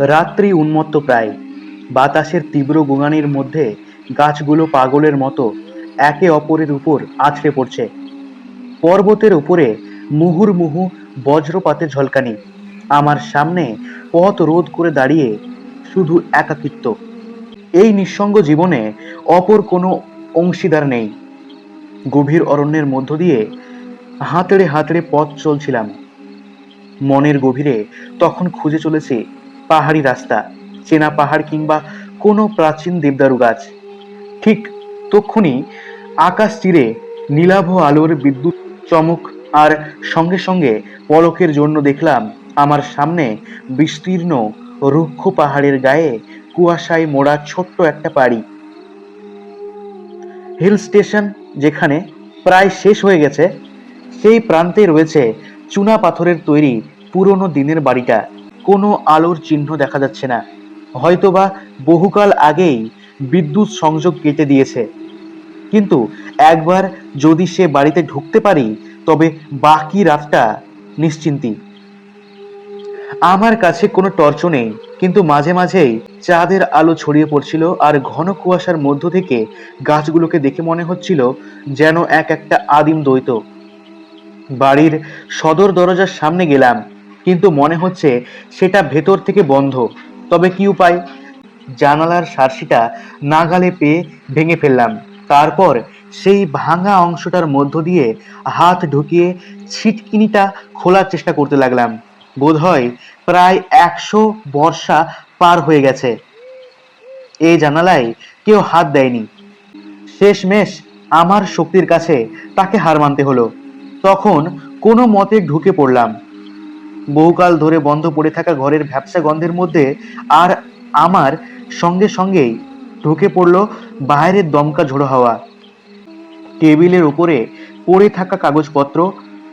রাত্রি উন্মত্ত প্রায়। বাতাসের তীব্র গোঙানির মধ্যে গাছগুলো পাগলের মতো একে অপরের উপর আছড়ে পড়ছে। পর্বতের উপরে মুহুর্মুহু বজ্রপাতের ঝলকানি। আমার সামনে পথ রোধ করে দাঁড়িয়ে শুধু একাকিত্ব। এই নিঃসঙ্গ জীবনে অপর কোনো অংশীদার নেই। গভীর অরণ্যের মধ্য দিয়ে হাতড়ে হাতড়ে পথ চলছিলাম। মনের গভীরে তখন খুঁজে চলেছি পাহাড়ি রাস্তা, চেনা পাহাড় কিংবা কোনো প্রাচীন দেবদারু গাছ। ঠিক তক্ষুনি আকাশ চিরে নীলাভ আলোর বিদ্যুৎ চমক, আর সঙ্গে সঙ্গে পলকের জন্য দেখলাম আমার সামনে বিস্তীর্ণ রুক্ষ পাহাড়ের গায়ে কুয়াশায় মোড়া ছোট্ট একটা বাড়ি। হিল স্টেশন যেখানে প্রায় শেষ হয়ে গেছে, সেই প্রান্তে রয়েছে চুনা পাথরের তৈরি পুরনো দিনের বাড়িটা। কোনো আলোর চিহ্ন দেখা যাচ্ছে না, হয়তোবা বহুকাল আগেই বিদ্যুৎ সংযোগ কেটে দিয়েছে। কিন্তু একবার যদি সে বাড়িতে ঢুকতে পারি, তবে বাকি রাতটা নিশ্চিন্তি। আমার কাছে কোনো টর্চও নেই, কিন্তু মাঝে মাঝেই চাঁদের আলো ছড়িয়ে পড়ছিল, আর ঘন কুয়াশার মধ্য থেকে গাছগুলোকে দেখে মনে হচ্ছিল যেন একটা আদিম দ্বৈত। বাড়ির সদর দরজার সামনে গেলাম, কিন্তু মনে হচ্ছে সেটা ভেতর থেকে বন্ধ। তবে কি উপায়? জানালার সার্সিটা নাগালে পেয়ে ভেঙে ফেললাম। তারপর সেই ভাঙা অংশটার মধ্য দিয়ে হাত ঢুকিয়ে ছিটকিনিটা খোলার চেষ্টা করতে লাগলাম। বোধহয় প্রায় 100 বর্ষা পার হয়ে গেছে এই জানালায় কেউ হাত দেয়নি। শেষমেশ আমার শক্তির কাছে তাকে হার মানতে হলো। তখন কোনো মতে ঢুকে পড়লাম। বহুকাল ধরে বন্ধ পড়ে থাকা ঘরের ভ্যাপসা গন্ধের মধ্যে, আর আমার সঙ্গে সঙ্গেই ঢুকে পড়লো বাইরের দমকা ঝোড়ো হাওয়া। টেবিলের উপরে পড়ে থাকা কাগজপত্র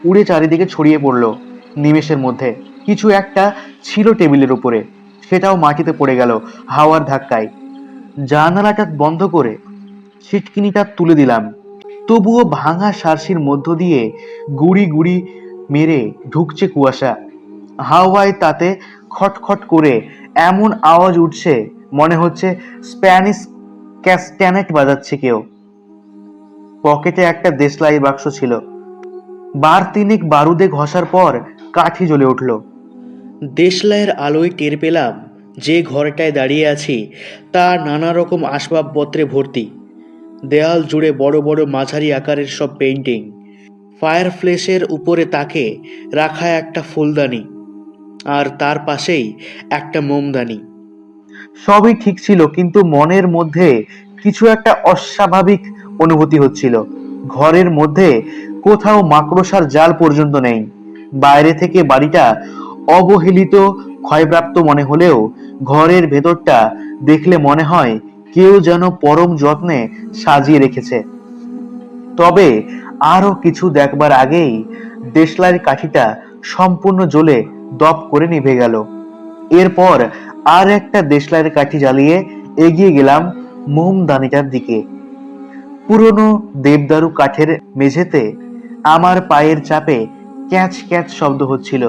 উড়ে চারিদিকে ছড়িয়ে পড়লো নিমেষের মধ্যে। কিছু একটা ছিল টেবিলের উপরে, সেটাও মাটিতে পড়ে গেল হাওয়ার ধাক্কায়। জানালাটা বন্ধ করে ছিটকিনিটা তুলে দিলাম। তবুও ভাঙা সার্সির মধ্য দিয়ে গুড়ি গুড়ি মেরে ঢুকছে কুয়াশা। হাওয়ায় তাতে খটখট করে এমন আওয়াজ উঠছে, মনে হচ্ছে স্প্যানিশ ক্যাস্টানেট বাজাচ্ছে কেউ। পকেটে একটা দেশলাই বাক্স ছিল। বার তিনেক বারুদে ঘষার পর কাঠি জ্বলে উঠল। দেশলাইয়ের আলোয় টের পেলাম যে ঘরটায় দাঁড়িয়ে আছি তা নানা রকম আসবাবপত্রে ভর্তি। দেয়াল জুড়ে বড় বড় মাঝারি আকারের সব পেইন্টিং। ফায়ারপ্লেসের উপরে তাকে রাখা একটা ফুলদানি, আর তার পাশেই একটা মোমদানি। সবই ঠিক ছিল, কিন্তু মনের মধ্যে কিছু একটা অস্বাভাবিক অনুভূতি হচ্ছিল। ঘরের মধ্যে কোথাও মাকড়সার জাল পর্যন্ত নেই। বাইরে থেকে বাড়িটা অবহেলিত, ক্ষয়প্রাপ্ত মনে হলেও ঘরের ভেতরটা দেখলে মনে হয় কেউ যেন পরম যত্নে সাজিয়ে রেখেছে। তবে আরো কিছু দেখবার আগেই দেশলাইয়ের কাঠিটা সম্পূর্ণ জ্বলে দপ করে নিভে গেল। এরপর আর একটা দেশলাইয়ের কাঠি জ্বালিয়ে এগিয়ে গেলাম মোমদানিটার দিকে। পুরনো দেবদারু কাঠের মেঝেতে আমার পায়ের চাপে ক্যাচ ক্যাচ শব্দ হচ্ছিল।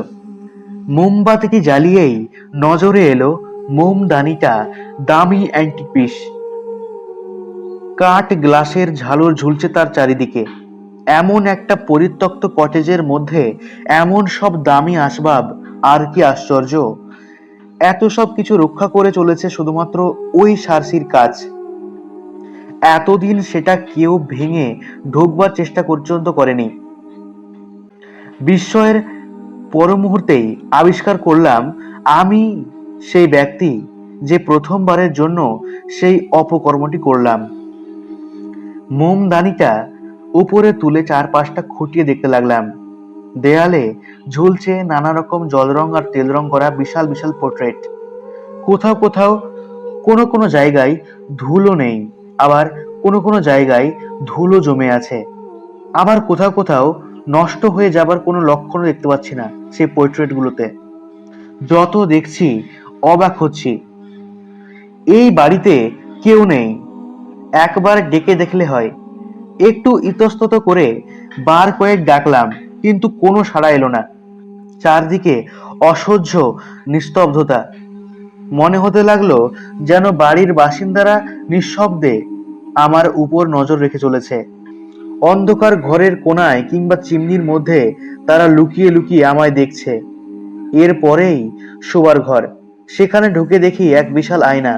মোমবাতিটি জ্বালিয়েই নজরে এলো মোমদানিটা দামি অ্যান্টিক পিস। কাঠ গ্লাসের ঝালর ঝুলছে তার চারিদিকে। এমন একটা পরিত্যক্ত কটেজের মধ্যে এমন সব দামি আসবাব, আর কি আশ্চর্য! এত সব কিছু রক্ষা করে চলেছে শুধুমাত্র ওই সার্সির কাজ। এতদিন সেটা কেউ ভেঙে ঢোকবার চেষ্টা পর্যন্ত করেনি। বিস্ময়ের পর মুহূর্তেই আবিষ্কার করলাম আমি সেই ব্যক্তি যে প্রথমবারের জন্য সেই অপকর্মটি করলাম। মোমদানিটা উপরে তুলে চারপাশটা খুঁটিয়ে দেখতে লাগলাম। দেয়ালে ঝুলছে নানা রকম জলরং আর তেল রং করা বিশাল বিশাল পোর্ট্রেট। কোথাও কোথাও কোনো কোনো জায়গায় ধুলো নেই, আবার কোনো কোনো জায়গায় ধুলো জমে আছে। আবার কোথাও কোথাও নষ্ট হয়ে যাবার কোনো লক্ষণও দেখতে পাচ্ছি না সেই পোর্ট্রেটগুলোতে। যত দেখছি অবাক হচ্ছি। এই বাড়িতে কেউ নেই, একবার ডেকে দেখলে হয়। একটু ইতস্তত করে বার কয়েক ডাকলাম, কিন্তু কোনো সাড়া এলো না। চারদিকে অসহ্য নিস্তব্ধতা। মনে হতে লাগলো যেন বাড়ির বাসিন্দারা নিঃশব্দে আমার উপর নজর রেখে চলেছে। অন্ধকার ঘরের কোণায় কিংবা চিমনির মধ্যে তারা লুকিয়ে লুকিয়ে আমায় দেখছে। এরপরেই শোবার ঘর, সেখানে ঢুকে দেখি এক বিশাল আয়না।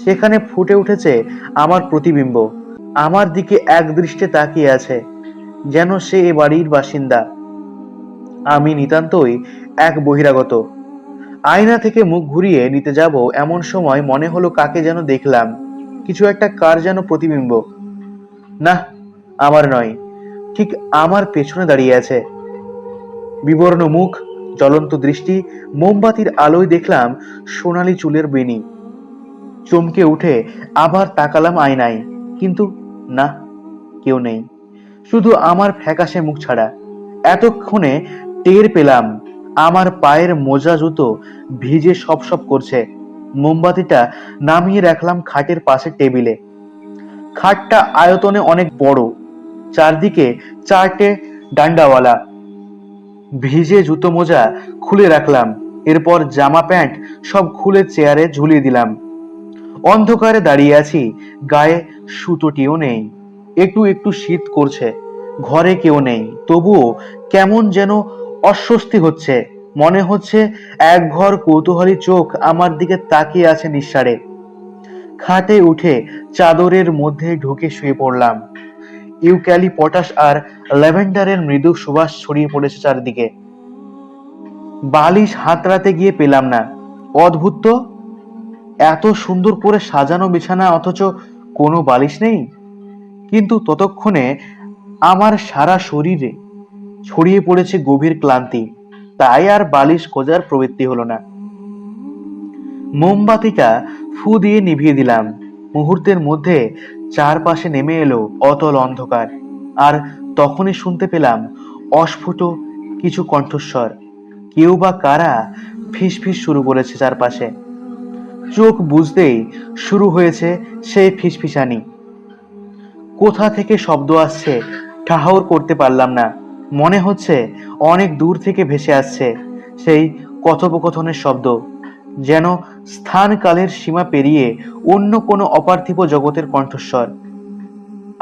সেখানে ফুটে উঠেছে আমার প্রতিবিম্ব, আমার দিকে এক দৃষ্টে তাকিয়ে আছে, যেন সে এ বাড়ির বাসিন্দা, আমি নিতান্তই এক বহিরাগত। আয়না থেকে মুখ ঘুরিয়ে নিতে যাব এমন সময় মনে হলো কাকে যেন দেখলাম, কিছু একটা, কার যেন প্রতিবিম্ব। না, আমার নয়, ঠিক আমার পেছনে দাঁড়িয়ে আছে। বিবর্ণ মুখ, জ্বলন্ত দৃষ্টি, মোমবাতির আলোয় দেখলাম সোনালী চুলের বেণী। চমকে উঠে আবার তাকালাম আয়নায়, কিন্তু না, কেউ নেই, শুধু আমার ফ্যাকাশে মুখ ছাড়া। এতক্ষণে টের পেলাম আমার পায়ের মোজা জুতো ভিজে সপ সপ করছে। মোমবাতিটা নামিয়ে রাখলাম খাটের পাশে টেবিলে। খাটটা আয়তনে অনেক বড়, চারদিকে চারটে ডান্ডাওয়ালা। ভিজে জুতো মোজা খুলে রাখলাম, এরপর জামা প্যান্ট সব খুলে চেয়ারে ঝুলিয়ে দিলাম। অন্ধকারে দাঁড়িয়ে আছি, গায়ে সুতোটিও নেই, একটু একটু শীত করছে। ঘরে কেউ নেই, তবুও কেমন যেন অস্বস্তি হচ্ছে। মনে হচ্ছে এক ঘর কৌতূহলী চোখ আমার দিকে তাকিয়ে আছে নিঃসাড়ে। খাটে উঠে চাদরের মধ্যে ঢুকে শুয়ে পড়লাম। ইউক্যালিপটাস আর ল্যাভেন্ডারের মৃদু সুবাস ছড়িয়ে পড়েছে চারদিকে। বালিশ হাতড়াতে গিয়ে পেলাম না। অদ্ভুত তো, এত সুন্দর করে সাজানো বিছানা অথচ কোনো বালিশ নেই। কিন্তু ততক্ষণে আমার সারা শরীরে ছড়িয়ে পড়েছে গভীর ক্লান্তি, তাই আর বালিশ খোঁজার প্রবৃত্তি হলো না। মোমবাতিটা ফু দিয়ে নিভিয়ে দিলাম। মুহূর্তের মধ্যে চারপাশে নেমে এলো অতল অন্ধকার, আর তখনই শুনতে পেলাম অস্ফুট কিছু কণ্ঠস্বর। কেউ বা কারা ফিসফিস শুরু করেছে চারপাশে। চোখ বুঝতেই শুরু হয়েছে সেই ফিসফিসানি। কোথা থেকে শব্দ আসছে ঠাহর করতে পারলাম না। মনে হচ্ছে অনেক দূর থেকে ভেসে আসছে সেই কথোপকথনের শব্দ, যেন স্থান কালের সীমা পেরিয়ে অন্য কোনো অপার্থিব জগতের কণ্ঠস্বর।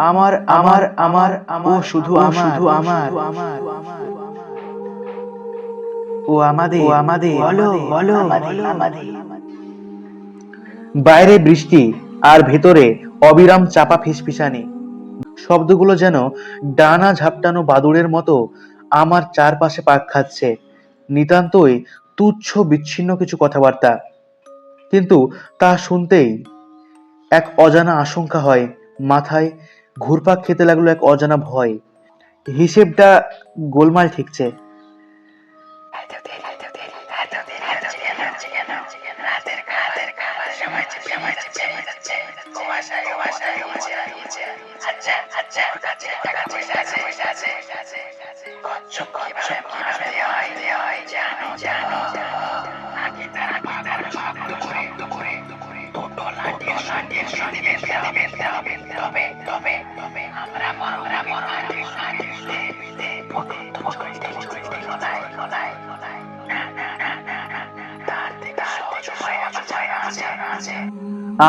আমার আমার আমার ও শুধু আমার, শুধু আমার, ও আমাদের, ও আমাদের, বলো বলো, আমাদের। বাইরে বৃষ্টি আর ভেতরে অবিরাম চাপা ফিসফিসানি। শব্দগুলো যেন ডানা ঝাপটানো বাদুড়ের মতো আমার চারপাশে পাক খাচ্ছে। নিতান্তই তুচ্ছ বিচ্ছিন্ন কিছু কথাবার্তা, কিন্তু তা শুনতেই এক অজানা আশঙ্কা হয়। মাথায় ঘুরপাক খেতে লাগলো এক অজানা ভয়। হিসেবটা গোলমাল ঠেকছে।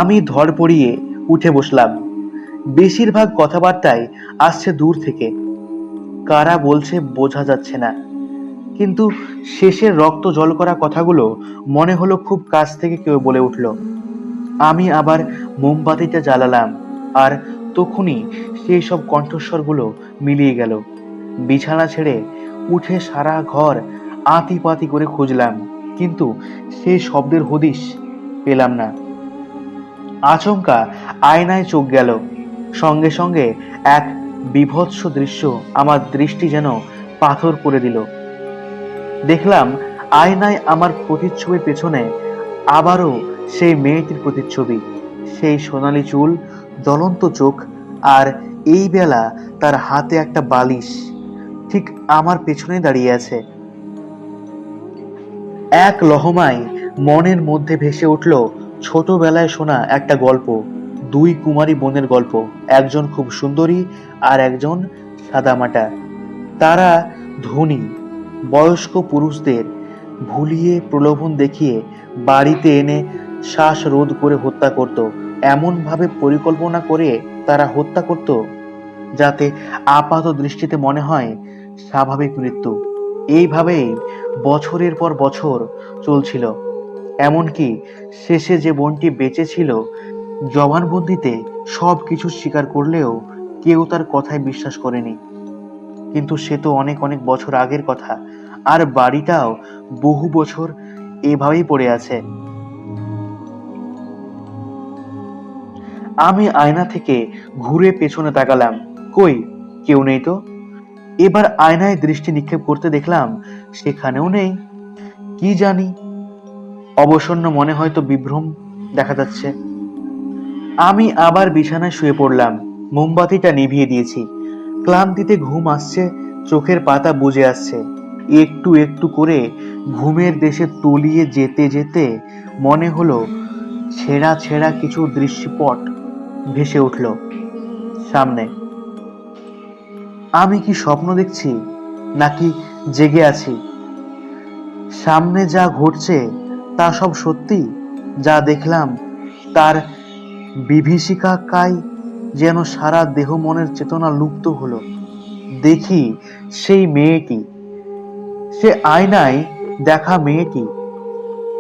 আমি ধড়পড়িয়ে উঠে বসলাম। বেশিরভাগ কথাবার্তাই আসছে দূর থেকে, কারা বলছে বোঝা যাচ্ছে না, কিন্তু শেষের রক্ত জল করা কথাগুলো মনে হলো খুব কাছ থেকে কেউ বলে উঠল। আমি আবার মোমবাতিটা জ্বালালাম, আর তখনই সেই সব কণ্ঠস্বরগুলো মিলিয়ে গেল। বিছানা ছেড়ে উঠে সারা ঘর আতিপাতি করে খুঁজলাম, কিন্তু সেই শব্দের হদিশ পেলাম না। আচমকা আয়নায় চোখ গেল, সঙ্গে সঙ্গে এক বীভৎস দৃশ্য আমার দৃষ্টি যেন পাথর করে দিল। দেখলাম আয়নায় আমার প্রতিচ্ছবির পেছনে আবারও সেই মেয়েটির প্রতিচ্ছবি, সেই সোনালী চুল, জ্বলন্ত চোখ, আর এই বেলা তার হাতে একটা বালিশ ঠিক আমার পেছনে দাঁড়িয়ে আছে। এক লহমায় মনের মধ্যে ভেসে উঠল ছোটবেলায় শোনা একটা গল্প, দুই কুমারী বোনের গল্প, একজন খুব সুন্দরী আর একজন সাদামাটা। তারা ধনী বয়স্ক পুরুষদের ভুলিয়ে প্রলোভন দেখিয়ে বাড়িতে এনে শ্বাস রোধ করে হত্যা করত। এমন ভাবে পরিকল্পনা করে তারা হত্যা করত যাতে আপাত দৃষ্টিতে মনে হয় স্বাভাবিক মৃত্যু। এইভাবেই বছরের পর বছর চলছিল। এমনকি শেষে যে বোনটি বেঁচে ছিল, জবানবন্দিতে সবকিছু স্বীকার করলেও কেউ তার কথায় বিশ্বাস করেনি। কিন্তু সে তো অনেক অনেক বছর আগের কথা, আর বাড়িটাও বহু বছর এভাবেই পড়ে আছে। আমি আয়না থেকে ঘুরে পেছনে তাকালাম, কই কেউ নেই তো। এবার আয়নায় দৃষ্টি নিক্ষেপ করতে দেখলাম সেখানেও নেই। কি জানি, অবসন্ন মনে হয়তো বিভ্রম দেখা যাচ্ছে। আমি আবার বিছানায় শুয়ে পড়লাম। মোমবাতিটা নিভিয়ে দিয়েছি। ক্লান্তিতে ঘুম আসছে, চোখের পাতা বুজে আসছে। একটু একটু করে ঘুমের দেশে তলিয়ে যেতে যেতে মনে হলো ছেঁড়া ছেঁড়া কিছু দৃশ্যপট ভেসে উঠল সামনে। আমি কি স্বপ্ন দেখছি নাকি জেগে আছি? সামনে যা ঘটছে তা সব সত্যি? যা দেখলাম তার বিভীষিকায় যেন সারা দেহ মনের চেতনা লুপ্ত হলো। দেখি সেই মেয়েটি, সে আয়নায় দেখা মেয়েটি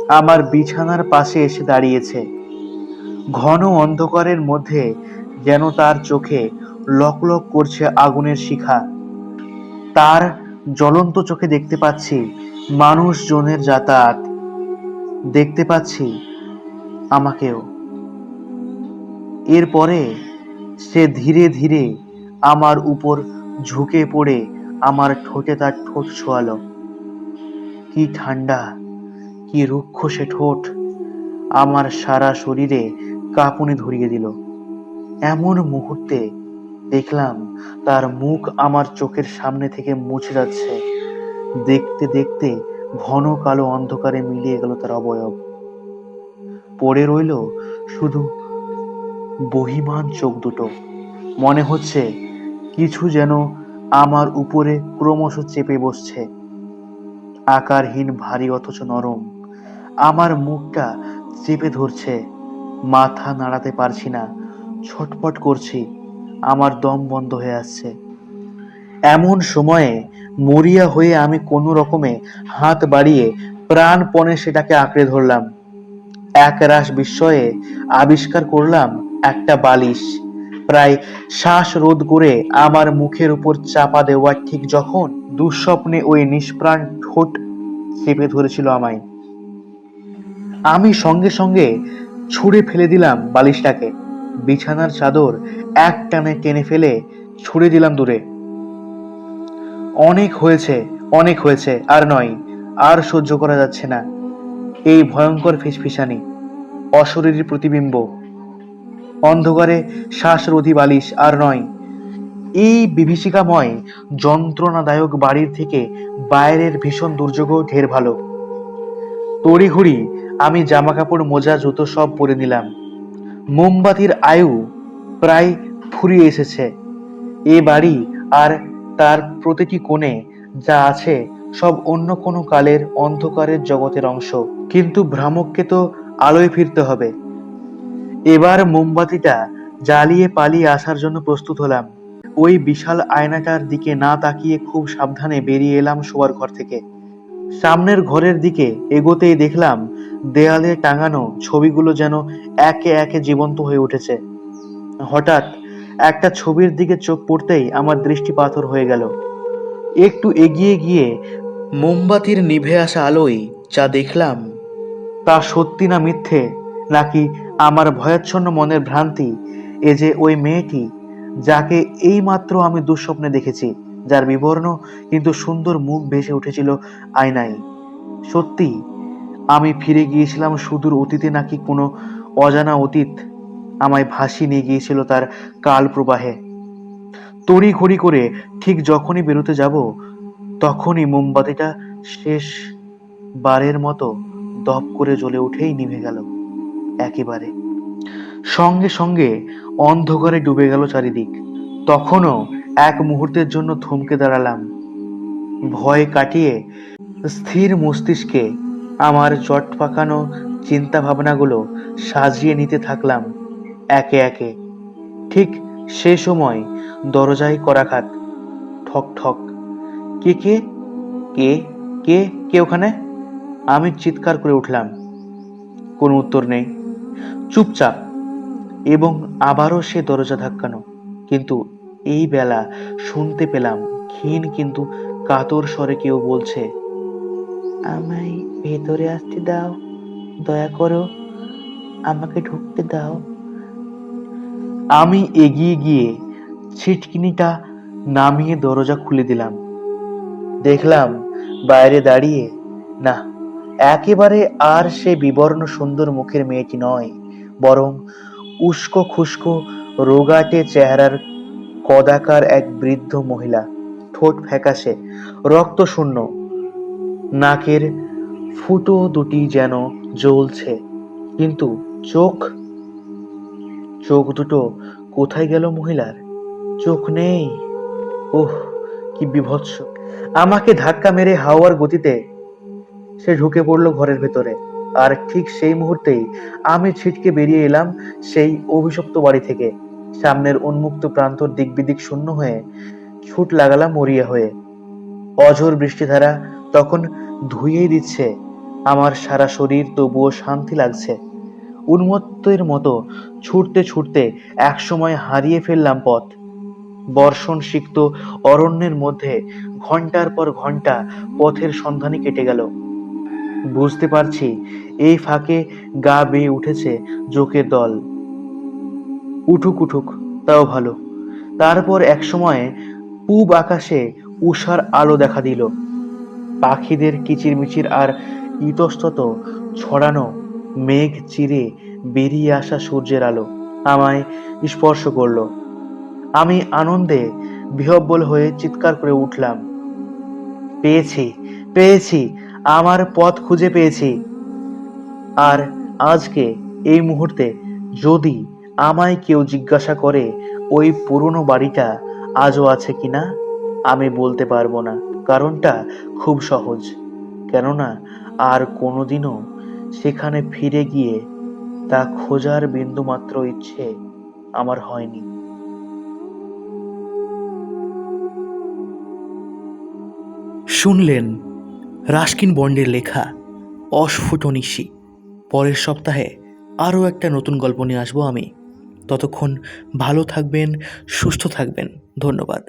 আমার বিছানার পাশে এসে দাঁড়িয়েছে। ঘন অন্ধকারের মধ্যে যেন তার চোখে লকলক করছে আগুনের শিখা। তার জ্বলন্ত চোখে দেখতে পাচ্ছি মানুষজনের যাতায়াত, দেখতে পাচ্ছি আমাকেও। এরপরে সে ধীরে ধীরে আমার উপর ঝুঁকে পড়ে আমার ঠোঁটে তার ঠোঁট ছোঁয়ালো। কি ঠান্ডা, কি রুক্ষ সে ঠোঁট! আমার সারা শরীরে কাঁপুনি ধরিয়ে দিল। এমন মুহূর্তে দেখলাম তার মুখ আমার চোখের সামনে থেকে মুছে যাচ্ছে। দেখতে দেখতে ঘন কালো অন্ধকারে মিলিয়ে গেল তার অবয়ব। পড়ে রইল শুধু বহিমান চোখ দুটো। মনে হচ্ছে কিছু যেন আমার উপরে ক্রমশ চেপে বসছে, আকারহীন, ভারী অথচ নরম। আমার মুখটা চেপে ধরছে, মাথা নাড়াতে পারছি না, ছটফট করছি, আমার দম বন্ধ হয়ে আসছে। এমন সময়ে মরিয়া হয়ে আমি কোনো রকমে হাত বাড়িয়ে প্রাণপণে সেটাকে আঁকড়ে ধরলাম। একরাশ বিস্ময়ে আবিষ্কার করলাম একটা বালিশ, প্রায় শ্বাসরোধ করে আমার মুখের উপর চাপা দেওয়া, ঠিক যখন দুঃস্বপ্নে ওই নিষ্প্রাণ ঠোঁট চেপে ধরেছিল আমায়। আমি সঙ্গে সঙ্গে ছুঁড়ে ফেলে দিলাম বালিশটাকে। বিছানার চাদর এক টানে টেনে ফেলে ছুঁড়ে দিলাম দূরে। অনেক হয়েছে, অনেক হয়েছে, আর নয়, আর সহ্য করা যাচ্ছে না এই ভয়ঙ্কর ফিসফিসানি, অশরীরী প্রতিবিম্ব, অন্ধকারে শ্বাসরোধী বালিশ, আর নয়। এই বিভীষিকাময় যন্ত্রণাদায়ক বাড়ির থেকে বাইরের ভীষণ দুর্যোগও ঢের ভালো। তড়িঘড়ি আমি জামা কাপড়, মোজা, জুতো সব পরে নিলাম। মোমবাতির আয়ু প্রায় ফুরিয়ে এসেছে। এ বাড়ি আর তার প্রতিটি কোণে যা আছে সব অন্য কোনো কালের অন্ধকারের জগতের অংশ। কিন্তু ভ্রামককে তো আলোয় ফিরতে হবে। এবার মোমবাতিটা জ্বালিয়ে পালিয়ে আসার জন্য প্রস্তুত হলাম। ওই বিশাল আয়নাটার দিকে না তাকিয়ে খুব সাবধানে বেরিয়ে এলাম শোয়ার ঘর থেকে। সামনের ঘরের দিকে এগোতেই দেখলাম দেয়ালে টাঙানো ছবিগুলো যেন একে একে জীবন্ত হয়ে উঠেছে। হঠাৎ একটা ছবির দিকে চোখ পড়তেই আমার দৃষ্টি পাথর হয়ে গেল। একটু এগিয়ে গিয়ে মোমবাতির নিভে আসা আলোয় যা দেখলাম তা সত্যি না মিথ্যে, নাকি আমার ভয়াচ্ছন্ন মনের ভ্রান্তি। এ যে ওই মেয়েটি যাকে এইমাত্র আমি দুঃস্বপ্নে দেখেছি, যার বিবর্ণ কিন্তু সুন্দর মুখ ভেসে উঠেছিল আয়নায়। সত্যি আমি ফিরে গিয়েছিলাম সুদূর অতীতে, নাকি কোনো অজানা অতীত আমায় ভাসিয়ে নিয়ে গিয়েছিল তার কাল প্রবাহে। তড়ি ঘড়ি করে ঠিক যখনই বেরোতে যাব, তখনই মোমবাতিটা শেষ বারের মতো দপ করে জ্বলে উঠেই নিভে গেল একেবারে। সঙ্গে সঙ্গে অন্ধকারে ডুবে গেল চারিদিক। তখনও এক মুহূর্তের জন্য থমকে দাঁড়ালাম। ভয় কাটিয়ে স্থির মস্তিষ্কে আমার জট পাকানো চিন্তা ভাবনাগুলো সাজিয়ে নিতে থাকলাম একে একে। ঠিক সে সময় দরজায় করাঘাত। ঠক ঠক। কে কে কে কে কে ওখানে? আমি চিৎকার করে উঠলাম। কোনো উত্তর নেই, চুপচাপ। এবং আবারও সে দরজা ধাক্কানো। কিন্তু এই বেলা শুনতে পেলাম ক্ষীণ কিন্তু কাতর স্বরে কেউ বলছে, আমায় ভেতরে আসতে দাও, দয়া করো, আমাকে ঢুকতে দাও। আমি এগিয়ে গিয়ে ছিটকিনিটা নামিয়ে দরজা খুলে দিলাম। দেখলাম বাইরে দাঁড়িয়ে, না, একেবারে আর সে বিবর্ণ সুন্দর মুখের মেয়েটি নয়, বরং উস্কো খুস্কো রোগাটে চেহারার কদাকার এক বৃদ্ধ মহিলা। ঠোঁট ফ্যাকাশে, রক্ত শূন্য, নাকের ফুটো দুটি যেন জ্বলছে, কিন্তু চোখ, চোখ দুটো কোথায় গেল মহিলার? চোখ নেই। ওহ, কি বীভৎস! আমাকে ধাক্কা মেরে হাওয়ার গতিতে সে ঢুকে পড়লো ঘরের ভেতরে। আর ঠিক সেই মুহূর্তেই আমি ছিটকে বেরিয়ে এলাম সেই অভিশপ্ত বাড়ি থেকে। সামনের উন্মুক্ত প্রান্তর দিক বিদিক শূন্য হয়ে ছুট লাগালাম মরিয়া হয়ে। অঝোর বৃষ্টিধারা তখন ধুইয়ে দিচ্ছে আমার সারা শরীর, তবুও শান্তি লাগছে। উন্মত্তের মতো ছুটতে ছুটতে একসময় হারিয়ে ফেললাম পথ। বর্ষণ সিক্ত অরণ্যের মধ্যে ঘন্টার পর ঘন্টা পথের সন্ধানে কেটে গেল। বুঝতে পারছি এই ফাঁকে গা বেয়ে উঠেছে জোকের দল। উঠুক উঠুক, তাও ভালো। তারপর এক সময়ে পূব আকাশে উষার আলো দেখা দিল। পাখিদের কিচিরমিচির আর ইতস্তত ছড়ানো মেঘ চিরে বেরিয়ে আসা সূর্যের আলো আমায় স্পর্শ করলো। আমি আনন্দে বিহ্বল হয়ে চিৎকার করে উঠলাম, পেয়েছি, পেয়েছি, আমার পথ খুঁজে পেয়েছি। আর আজকে এই মুহূর্তে যদি আমায় কেউ জিজ্ঞাসা করে ওই পুরনো বাড়িটা আজও আছে কিনা, আমি বলতে পারবো না। কারণটা খুব সহজ, কেননা আর কোনোদিনও সেখানে ফিরে গিয়ে তা খোঁজার বিন্দুমাত্র ইচ্ছে আমার হয়নি। শুনলেন রাস্কিন বন্ডের লেখা অস্ফুট নিশি। পরের সপ্তাহে আরও একটা নতুন গল্প নিয়ে আসবো আমি। ততক্ষণ ভালো থাকবেন, সুস্থ থাকবেন। ধন্যবাদ।